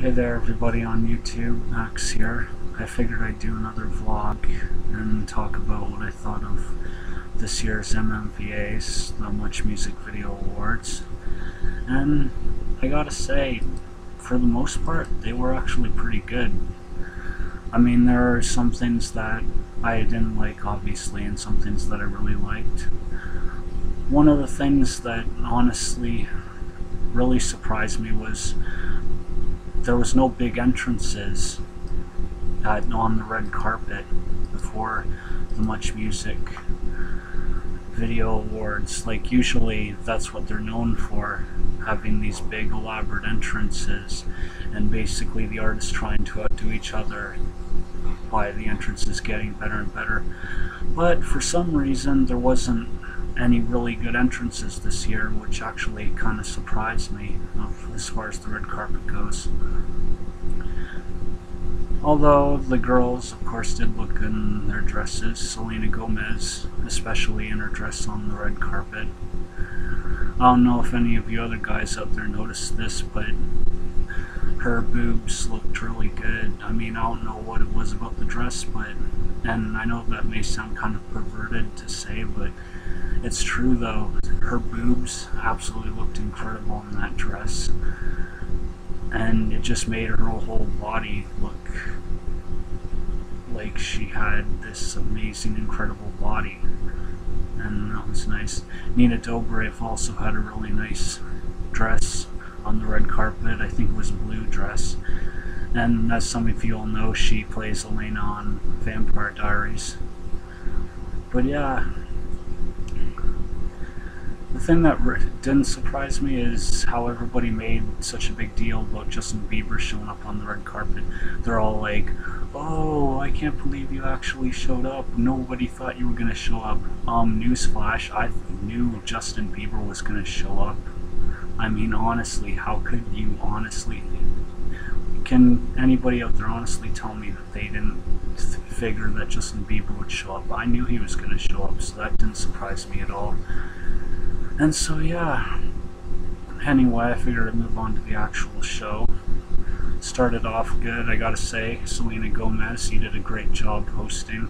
Hey there everybody on YouTube, Max here. I figured I'd do another vlog and talk about what I thought of this year's MMVAs, the Much Music Video Awards. And I gotta say, for the most part, they were actually pretty good. I mean, there are some things that I didn't like, obviously, and some things that I really liked. One of the things that honestly really surprised me was there was no big entrances on the red carpet before the Much Music Video Awards. Like, usually that's what they're known for, having these big elaborate entrances and basically the artists trying to outdo each other by the entrances getting better and better. But for some reason there wasn't any really good entrances this year, which actually kind of surprised me as far as the red carpet goes. Although the girls, of course, did look good in their dresses. Selena Gomez, especially in her dress on the red carpet. I don't know if any of you other guys out there noticed this, but her boobs looked really good. I mean, I don't know what it was about the dress, and I know that may sound kind of perverted to say, but it's true though. Her boobs absolutely looked incredible in that dress, and it just made her whole body look like she had this amazing, incredible body, and that was nice. Nina Dobrev also had a really nice dress on the red carpet. I think it was a blue dress, and as some of you all know, she plays Elena on Vampire Diaries. But yeah, the thing that didn't surprise me is how everybody made such a big deal about Justin Bieber showing up on the red carpet. They're all like, "Oh, I can't believe you actually showed up. Nobody thought you were going to show up." Newsflash, I knew Justin Bieber was going to show up. I mean, honestly, how could you honestly... Can anybody out there honestly tell me that they didn't figure that Justin Bieber would show up? I knew he was going to show up, so that didn't surprise me at all. And so yeah, anyway, I figured I'd move on to the actual show. Started off good, I gotta say. Selena Gomez, you did a great job hosting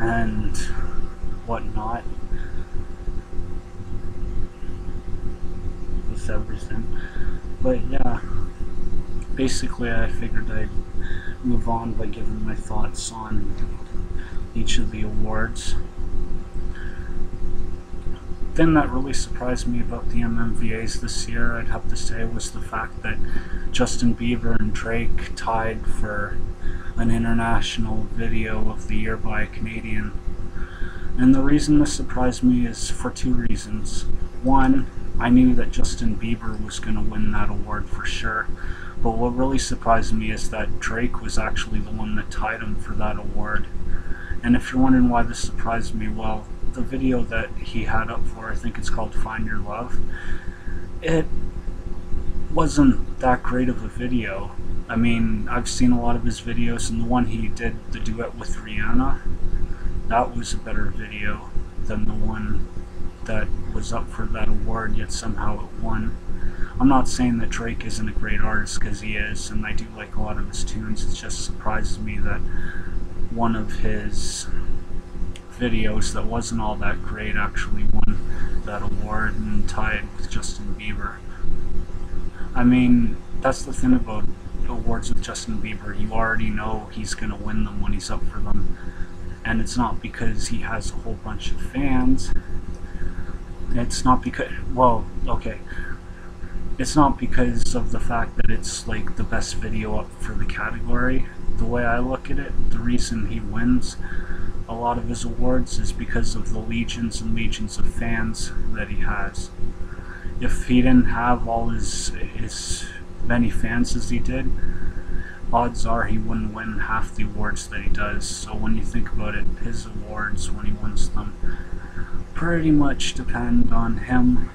and whatnot with everything. But yeah, basically I figured I'd move on by giving my thoughts on each of the awards. The thing that really surprised me about the MMVAs this year, I'd have to say, was the fact that Justin Bieber and Drake tied for an International Video of the Year by a Canadian. And the reason this surprised me is for two reasons. One, I knew that Justin Bieber was going to win that award for sure, but what really surprised me is that Drake was actually the one that tied him for that award. And if you're wondering why this surprised me, well, the video that he had up for, I think it's called Find Your Love, it wasn't that great of a video. I mean, I've seen a lot of his videos, and the one he did, the duet with Rihanna, that was a better video than the one that was up for that award, yet somehow it won. I'm not saying that Drake isn't a great artist, because he is, and I do like a lot of his tunes. It just surprises me that one of his videos that wasn't all that great actually won that award and tied with Justin Bieber. I mean, that's the thing about awards with Justin Bieber. You already know he's going to win them when he's up for them. And it's not because he has a whole bunch of fans. It's not because, well, okay. It's not because of the fact that it's like the best video up for the category. The way I look at it, the reason he wins a lot of his awards is because of the legions and legions of fans that he has. If he didn't have all his many fans as he did, odds are he wouldn't win half the awards that he does. So when you think about it, his awards, when he wins them, pretty much depend on him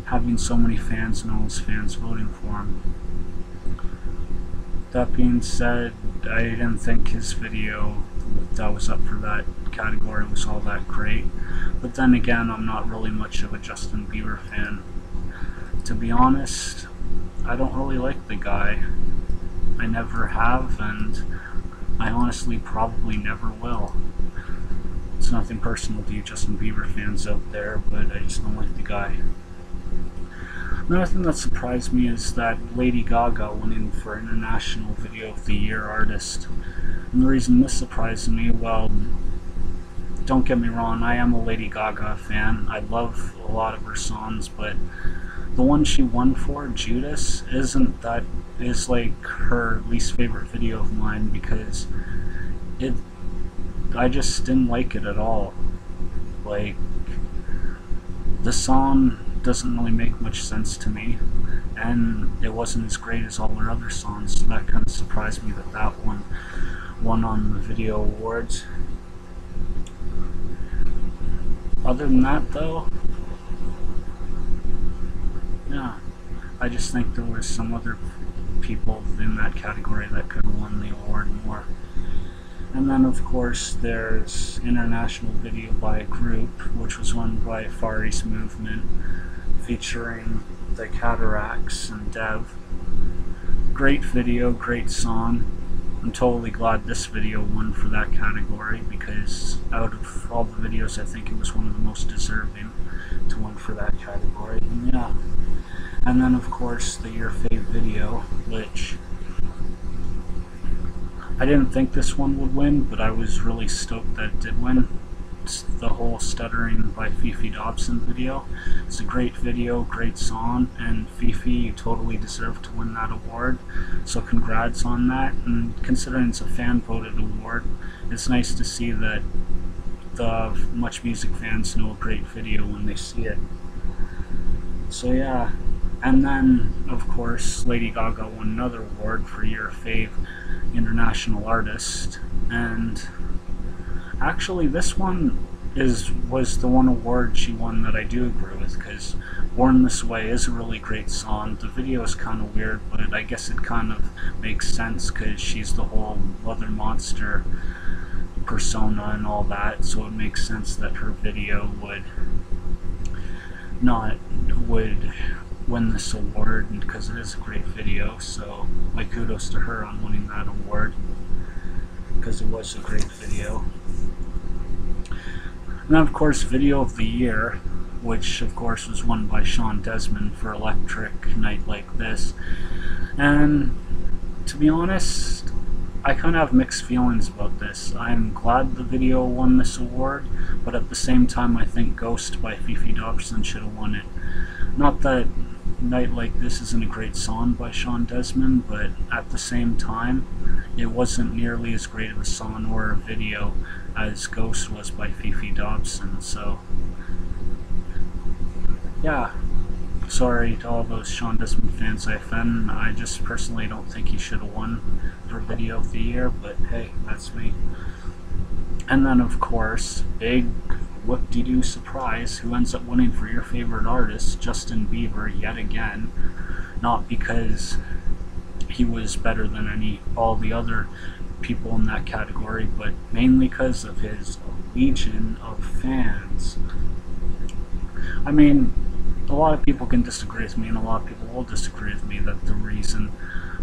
having so many fans and all his fans voting for him. That being said, I didn't think his video that was up for that category was all that great. But then again, I'm not really much of a Justin Bieber fan. To be honest, I don't really like the guy. I never have, and I honestly probably never will. It's nothing personal to you Justin Bieber fans out there, but I just don't like the guy. Another thing that surprised me is that Lady Gaga went in for International Video of the Year Artist. And the reason this surprised me, well, don't get me wrong, I am a Lady Gaga fan. I love a lot of her songs, but the one she won for, Judas, is like her least favorite video of mine because I just didn't like it at all. Like, the song doesn't really make much sense to me, and it wasn't as great as all her other songs, so that kind of surprised me that one won on the video awards. Other than that, though, yeah, I just think there was some other people in that category that could have won the award more. And then, of course, there's International Video by a Group, which was won by Far East Movement, featuring the Cataracts and Dev. Great video, great song. I'm totally glad this video won for that category because out of all the videos, I think it was one of the most deserving to win for that category. And yeah. And then, of course, the Your Fave video, which I didn't think this one would win, but I was really stoked that it did win. It's the whole Stuttering by Fifi Dobson video. It's a great video, great song, and Fifi, you totally deserve to win that award. So congrats on that, and considering it's a fan-voted award, it's nice to see that the Much Music fans know a great video when they see it. So yeah, and then, of course, Lady Gaga won another award for Your Fave International Artist, and actually this one was the one award she won that I do agree with, because Born This Way is a really great song. The video is kind of weird, but I guess it kind of makes sense because she's the whole Mother Monster persona and all that, so it makes sense that her video would win this award, and because it is a great video, so my kudos to her on winning that award because it was a great video. And then, of course, Video of the Year, which of course was won by Sean Desmond for Electric Night Like This. And to be honest, I kind of have mixed feelings about this. I'm glad the video won this award, but at the same time I think Ghost by Fifi Dobson should have won it. Not that Night Like This isn't a great song by Sean Desmond, but at the same time, it wasn't nearly as great of a song or a video as Ghost was by Fifi Dobson, so yeah. Sorry to all those Sean Desmond fans I offend. I just personally don't think he should have won for Video of the Year, but hey, that's me. And then, of course, big whoop-de-doo surprise, who ends up winning for Your Favorite Artist, Justin Bieber, yet again. Not because he was better than all the other people in that category, but mainly because of his legion of fans. I mean, a lot of people can disagree with me, and a lot of people will disagree with me that the reason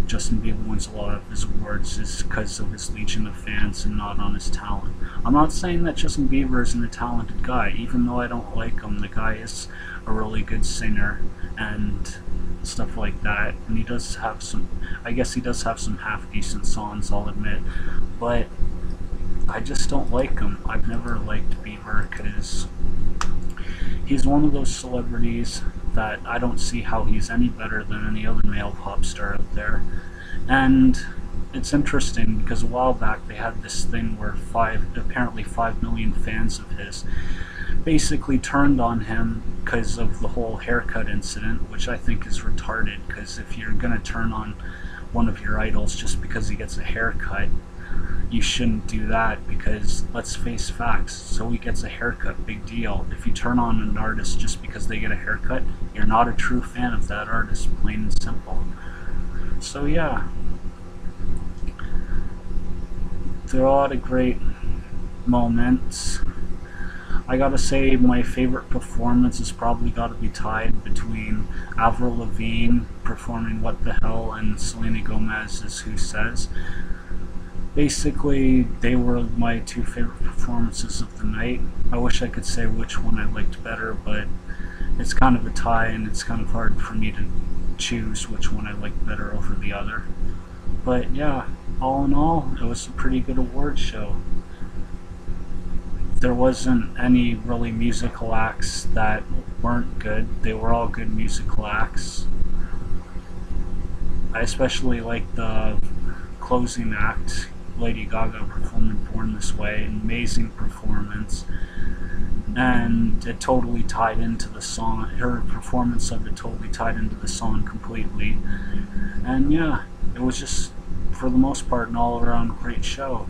Justin Bieber wins a lot of his awards is because of his legion of fans and not on his talent. I'm not saying that Justin Bieber isn't a talented guy, even though I don't like him. The guy is a really good singer and stuff like that, and he does have some, I guess he does have some half-decent songs, I'll admit, but I just don't like him. I've never liked Bieber because he's one of those celebrities that I don't see how he's any better than any other male pop star out there. And it's interesting because a while back they had this thing where apparently 5 million fans of his basically turned on him because of the whole haircut incident, which I think is retarded, because if you're going to turn on one of your idols just because he gets a haircut, you shouldn't do that, because let's face facts, so he gets a haircut, big deal. If you turn on an artist just because they get a haircut, you're not a true fan of that artist, plain and simple. So yeah, there are a lot of great moments. I gotta say my favorite performance has probably gotta be tied between Avril Lavigne performing What the Hell and Selena Gomez's Who Says. Basically, they were my two favorite performances of the night. I wish I could say which one I liked better, but it's kind of a tie and it's kind of hard for me to choose which one I liked better over the other. But yeah, all in all, it was a pretty good award show. There wasn't any really musical acts that weren't good. They were all good musical acts. I especially liked the closing act, Lady Gaga performing Born This Way. An amazing performance. And it totally tied into the song. Her performance of it totally tied into the song completely. And yeah, it was just, for the most part, an all-around great show.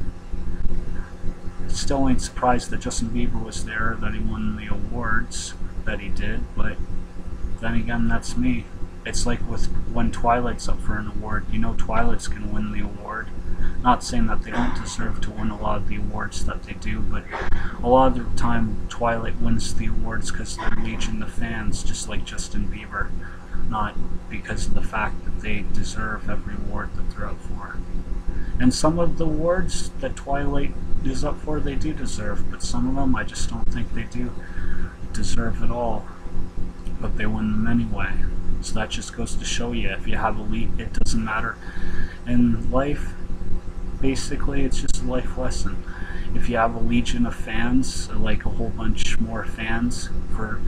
Still ain't surprised that Justin Bieber was there, that he won the awards that he did, but then again, that's me. It's like with when Twilight's up for an award. You know Twilight's gonna win the award. Not saying that they don't deserve to win a lot of the awards that they do, but a lot of the time Twilight wins the awards because they're legion of fans, just like Justin Bieber. Not because of the fact that they deserve every award that they're up for. And some of the awards that Twilight is up for, they do deserve, but some of them I just don't think they do deserve at all. But they win them anyway. So that just goes to show you, if you have a lead, it doesn't matter. In life, basically, it's just a life lesson. If you have a legion of fans, like a whole bunch more fans for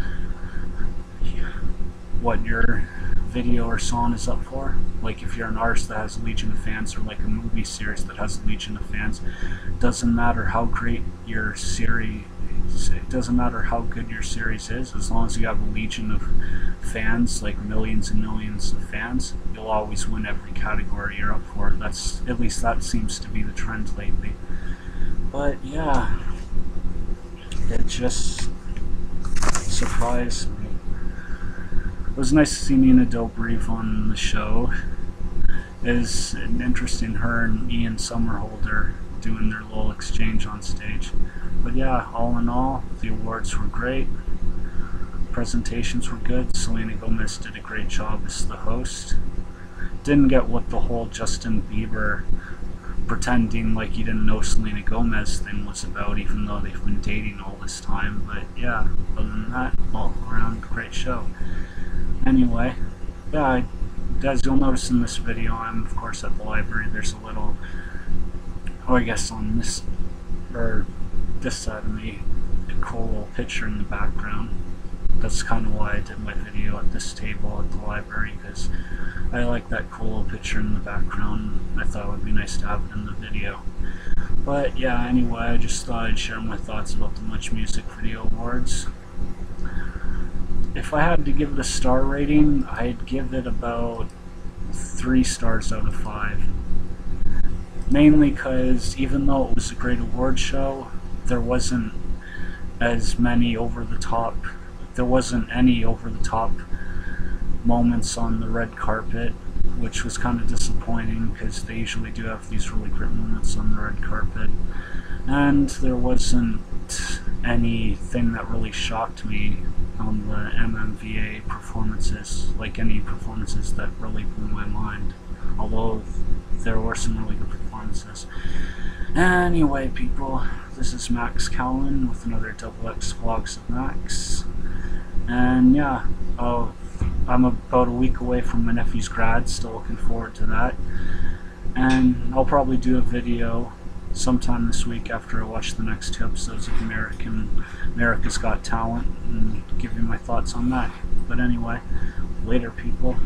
what your video or song is up for, like if you're an artist that has a legion of fans, or like a movie series that has a legion of fans, doesn't matter how great your series, it doesn't matter how good your series is, as long as you have a legion of fans, like millions and millions of fans, you'll always win every category you're up for. That's, at least that seems to be the trend lately. But yeah, it just surprised me. It was nice to see Nina Dobrev on the show. It was interesting, her and Ian Somerhalder doing their little exchange on stage. But yeah, all in all, the awards were great. Presentations were good. Selena Gomez did a great job as the host. Didn't get what the whole Justin Bieber pretending like he didn't know Selena Gomez thing was about, even though they've been dating all this time. But yeah, other than that, all around great show. Anyway, yeah, as you'll notice in this video, I'm of course at the library. There's a little, oh, I guess on this, or this side of me, a cool little picture in the background. That's kind of why I did my video at this table at the library, because I like that cool little picture in the background. I thought it would be nice to have it in the video. But yeah, anyway, I just thought I'd share my thoughts about the Much Music Video Awards. If I had to give it a star rating, I'd give it about 3 stars out of 5. Mainly because even though it was a great award show, there wasn't as many over-the-top, there wasn't any over-the-top moments on the red carpet, which was kind of disappointing because they usually do have these really great moments on the red carpet. And there wasn't anything that really shocked me on the MMVA performances, like any performances that really blew my mind, although there were some really good performances. Anyway, people, this is Max Cowan with another XX Vlogs of Max, and yeah, I'm about a week away from my nephew's grad, still looking forward to that, and I'll probably do a video sometime this week after I watch the next 2 episodes of America's Got Talent and give you my thoughts on that. But anyway, later people.